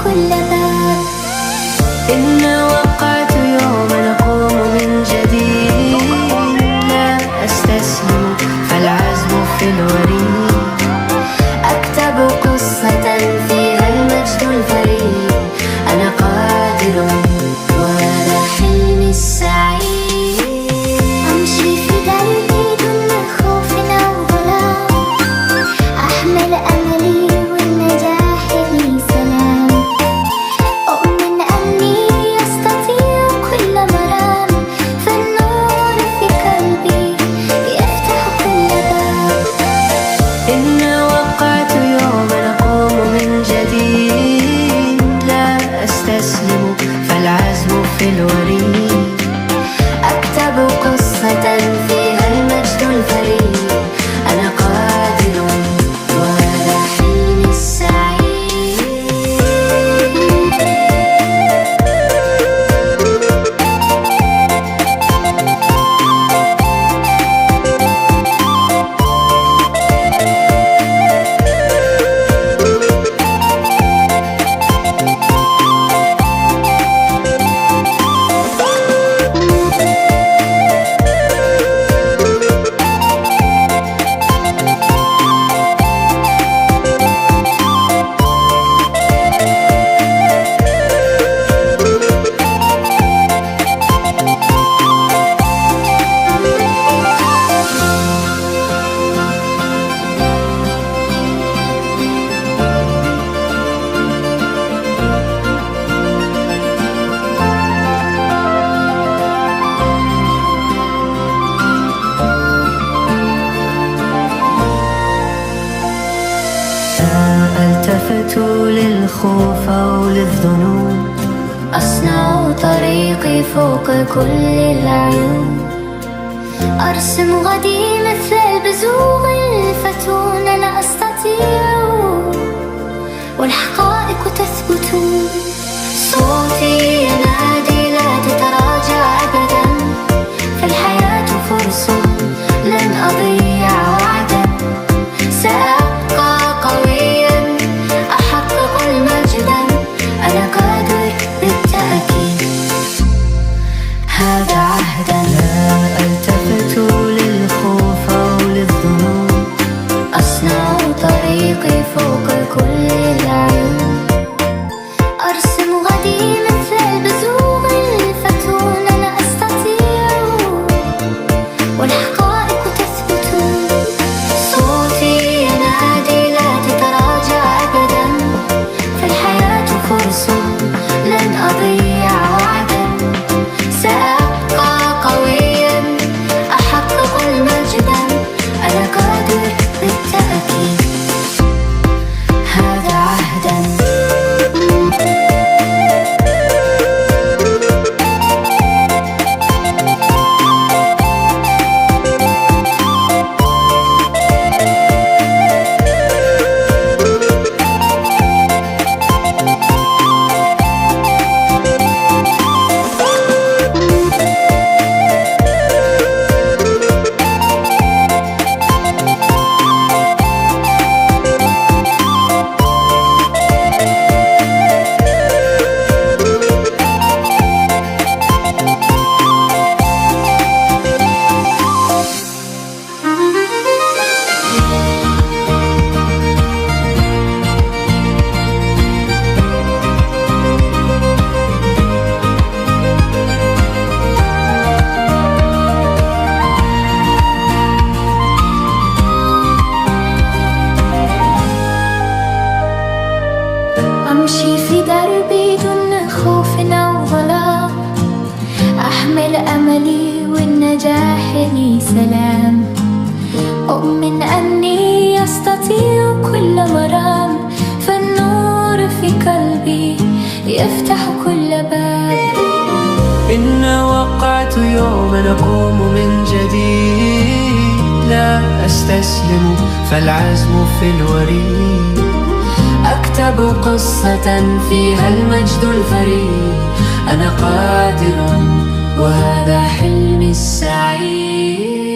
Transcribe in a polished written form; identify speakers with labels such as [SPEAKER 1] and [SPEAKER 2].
[SPEAKER 1] كل باب.
[SPEAKER 2] إن وقعت يوما أقوم من جديد، لا أستسلم فالعزم في الوريد.
[SPEAKER 1] أكتب قصة فيها المجد الفريد، أنا قادر وهذا حلمي السعيد. أمشي في دربي دون خوف أو ظلام، أحمل أملي والنجاح لي سلام. أؤمن أني أستطيع كل مرام، فالنور في قلبي يفتح كل باب.
[SPEAKER 2] إن وقعت يوما أقوم من جديد، لا أستسلم فالعزم في الوريد.
[SPEAKER 1] أكتب قصة فيها المجد الفريد، أنا قادر وهذا حلمي السعيد.
[SPEAKER 2] التفت للخوف أو للذنوب،
[SPEAKER 1] أصنع طريقي فوق كل العيون. أرسم غدي مثل البزوغ الفتون، أنا أستطيع والحقائق تثبت. صوتي ينادي لا تتراجع أبدا، فالحياة فرصة لن أضيع وعدا. سأبقى قويا أحقق المجد، أنا قادر بالتأكيد هذا عهدا.
[SPEAKER 2] لا ألتفت للخوف أو للذنوب،
[SPEAKER 1] أصنع طريقي فوق كل العيون. أرسم غدي مثل البزوغ الفتون، أنا أستطيع والحقائق تثبت. صوتي ينادي لا تتراجع أبدا، فالحياة فرصة لن أضيع وعدا. سأبقى قويا أحقق المجد، أنا قادر بالتأكيد هذا عهدا. أمشي في دربي دون خوف أو ظلام، أحمل أملي والنجاح لي سلام. أؤمن أني أستطيع كل مرام، فالنور في قلبي يفتح كل باب.
[SPEAKER 2] إن وقعت يوما أقوم من جديد، لا أستسلم فالعزم في الوريد. أكتب قصة فيها المجد الفريد، أنا قادر وهذا حلمي السعيد.